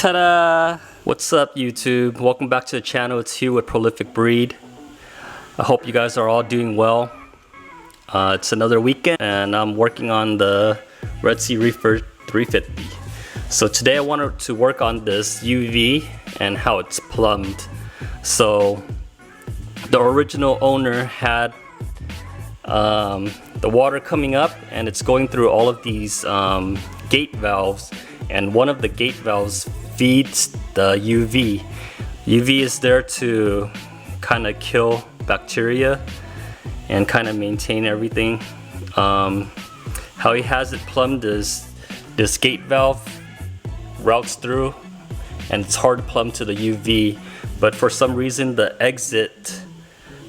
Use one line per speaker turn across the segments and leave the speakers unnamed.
Ta-da! What's up, YouTube? Welcome back to the channel. It's Hugh with PRolificbreed. I hope you guys are all doing well. It's another weekend and I'm working on the Red Sea Reefer 350. So today I wanted to work on this UV and how it's plumbed. So the original owner had the water coming up and it's going through all of these gate valves, and one of the gate valves feeds the UV. UV is there to kind of kill bacteria and kind of maintain everything. How he has it plumbed is this gate valve routes through and it's hard to plumb to the UV, but for some reason the exit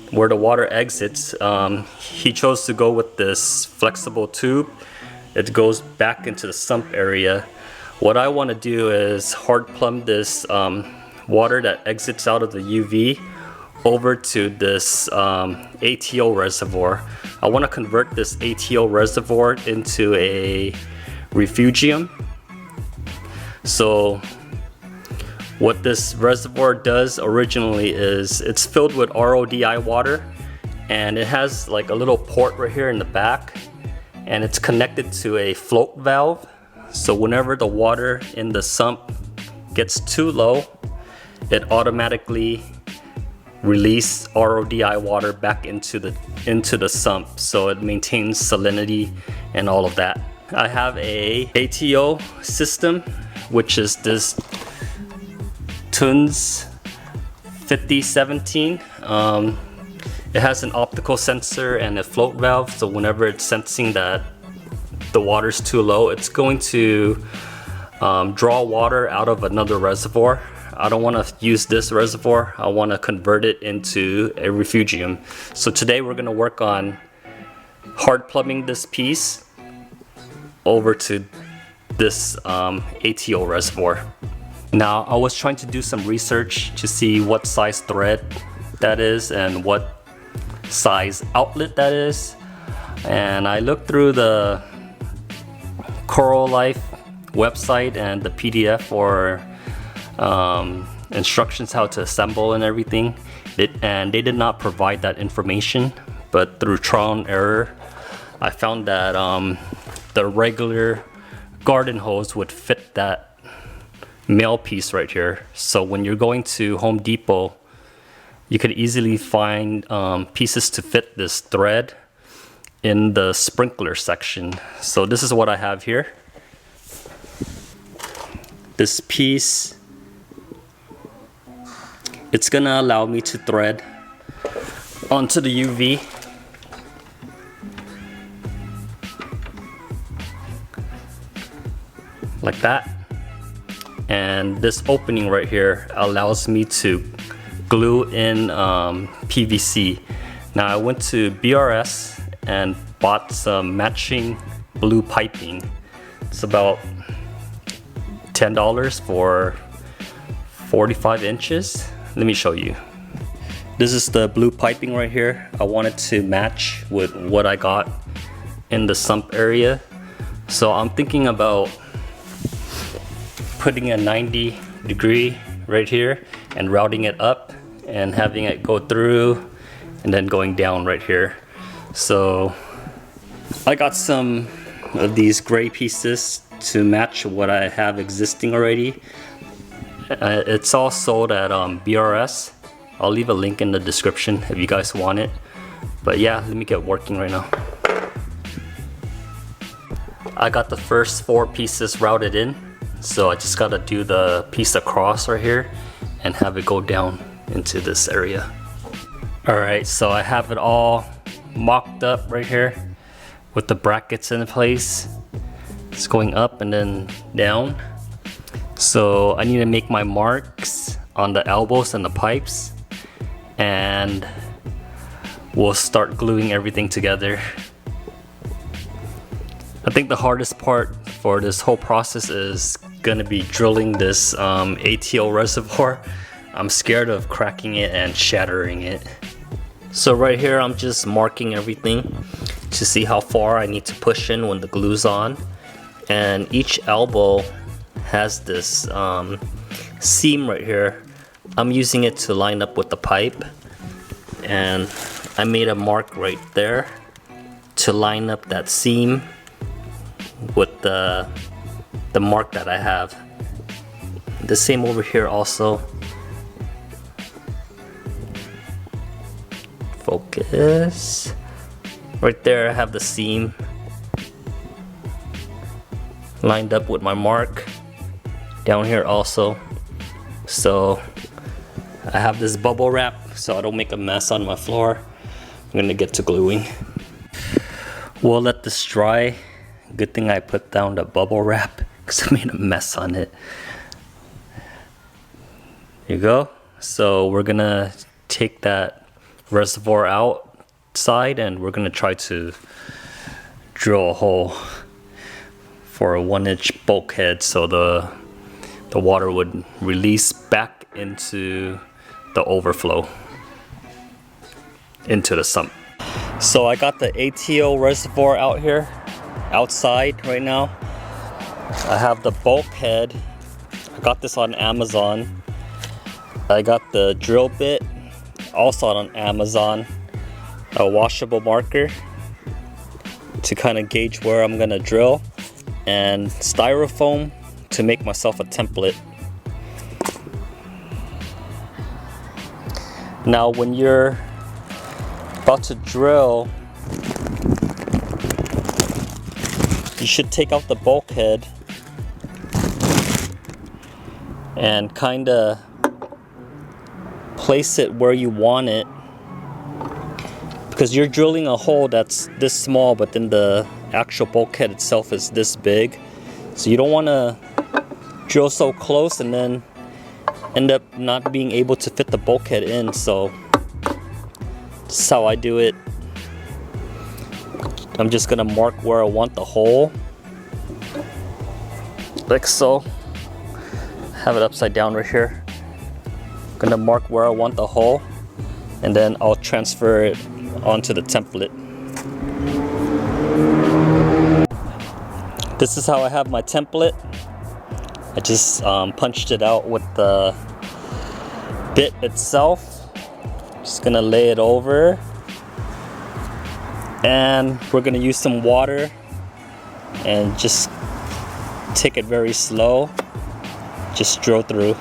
where the water exits, he chose to go with this flexible tube. It goes back into the sump area. What I want to do is hard plumb this water that exits out of the UV over to this ATO reservoir. I want to convert this ATO reservoir into a refugium. So what this reservoir does originally is it's filled with RODI water, and it has like a little port right here in the back, and it's connected to a float valve. So whenever the water in the sump gets too low, it automatically releases RODI water back into the sump, so it maintains salinity and all of that. I have a ATO system, which is this TUNS 5017. It has an optical sensor and a float valve, so whenever it's sensing that the water's too low, it's going to draw water out of another reservoir. I don't want to use this reservoir. I want to convert it into a refugium. So today we're going to work on hard plumbing this piece over to this ATO reservoir. Now, I was trying to do some research to see what size thread that is and what size outlet that is, and I looked through the Coral Life website and the PDF for instructions how to assemble and everything, and they did not provide that information. But through trial and error, I found that the regular garden hose would fit that male piece right here. So when you're going to Home Depot, you could easily find pieces to fit this thread in the sprinkler section. So this is what I have here. This piece, it's gonna allow me to thread onto the UV. Like that. And this opening right here allows me to glue in PVC. Now I went to BRS and bought some matching blue piping. It's about $10 for 45 inches. Let me show you. This is the blue piping right here. I wanted to match with what I got in the sump area. So I'm thinking about putting a 90-degree right here and routing it up and having it go through and then going down right here. So I got some of these gray pieces to match what I have existing already. It's all sold at BRS. I'll leave a link in the description if you guys want it. But yeah, let me get working right now. I got the first 4 pieces routed in. So I just gotta do the piece across right here and have it go down into this area. Alright, so I have it all mocked up right here with the brackets in place. It's going up and then down. So I need to make my marks on the elbows and the pipes, and we'll start gluing everything together. I think the hardest part for this whole process is gonna be drilling this ATO reservoir. I'm scared of cracking it and shattering it. So right here I'm just marking everything to see how far I need to push in when the glue's on, and each elbow has this seam right here. I'm using it to line up with the pipe, and I made a mark right there to line up that seam with the mark that I have. The same over here also. Focus. Right there I have the seam lined up with my mark. Down here also. So I have this bubble wrap so I don't make a mess on my floor. I'm gonna get to gluing. We'll let this dry. Good thing I put down the bubble wrap because I made a mess on it. Here you go. So we're gonna take that reservoir outside and we're gonna try to drill a hole for a 1-inch bulkhead so the water would release back into the overflow into the sump. So I got the Ato Reservoir out here outside right now. I have the bulkhead. I got this on Amazon. I got the drill bit also on Amazon, a washable marker to kind of gauge where I'm gonna drill, and styrofoam to make myself a template. Now when you're about to drill, you should take out the bulkhead and kind of place it where you want it, because you're drilling a hole that's this small but then the actual bulkhead itself is this big, so you don't want to drill so close and then end up not being able to fit the bulkhead in. So this is how I do it. I'm just gonna mark where I want the hole, like so. Have it upside down right here. I'm gonna mark where I want the hole, and then I'll transfer it onto the template. This is how I have my template. I just punched it out with the bit itself. Just gonna lay it over, and we're gonna use some water and just take it very slow. Just drill through.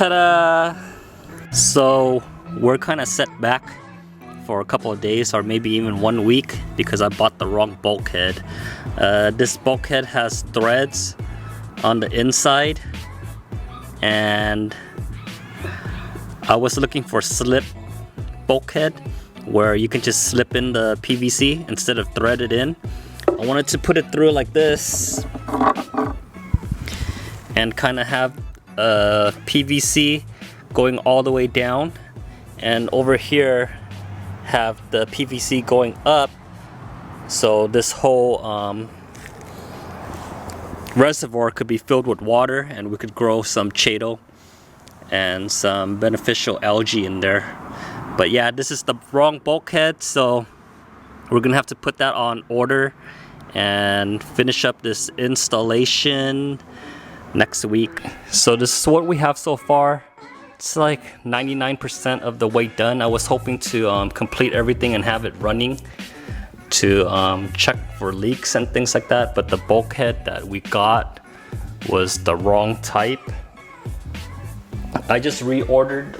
Ta-da! So we're kind of set back for a couple of days or maybe even 1 week because I bought the wrong bulkhead. This bulkhead has threads on the inside, and I was looking for slip bulkhead where you can just slip in the PVC instead of thread it in. I wanted to put it through like this and kind of have PVC going all the way down, and over here have the PVC going up, so this whole reservoir could be filled with water and we could grow some Chaeto and some beneficial algae in there. But yeah, this is the wrong bulkhead, so we're gonna have to put that on order and finish up this installation next week. So this is what we have so far. It's like 99% of the way done. I was hoping to complete everything and have it running to check for leaks and things like that, but the bulkhead that we got was the wrong type. I just reordered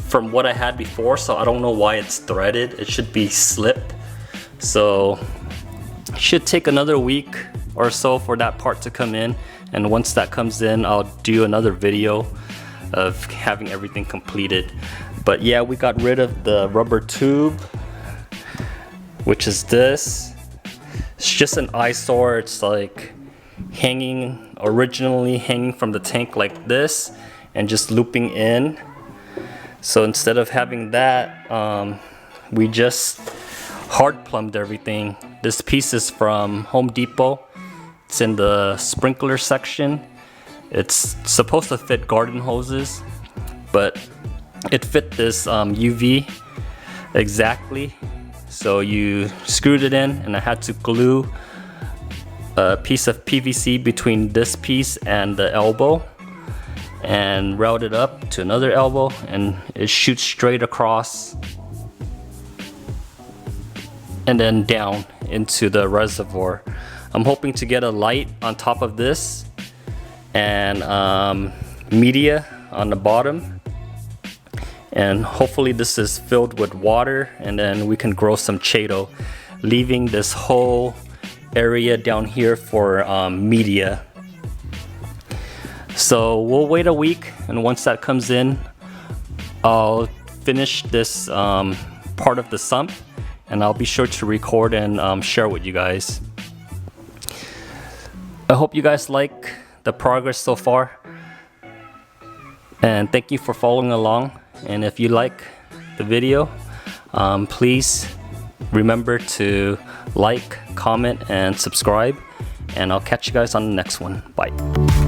from what I had before, so I don't know why it's threaded. It should be slip. So it should take another week or so for that part to come in, and once that comes in, I'll do another video of having everything completed. But yeah, we got rid of the rubber tube, which is this. It's just an eyesore. It's like originally hanging from the tank like this and just looping in. So instead of having that, we just hard plumbed everything. This piece is from Home Depot. It's in the sprinkler section. It's supposed to fit garden hoses, but it fit this UV exactly. So you screwed it in, and I had to glue a piece of PVC between this piece and the elbow and route it up to another elbow, and it shoots straight across and then down into the reservoir. I'm hoping to get a light on top of this and media on the bottom, and hopefully this is filled with water, and then we can grow some Chaeto, leaving this whole area down here for media. So we'll wait a week, and once that comes in, I'll finish this part of the sump, and I'll be sure to record and share with you guys. I hope you guys like the progress so far, and thank you for following along. And if you like the video, please remember to like, comment, and subscribe, and I'll catch you guys on the next one. Bye.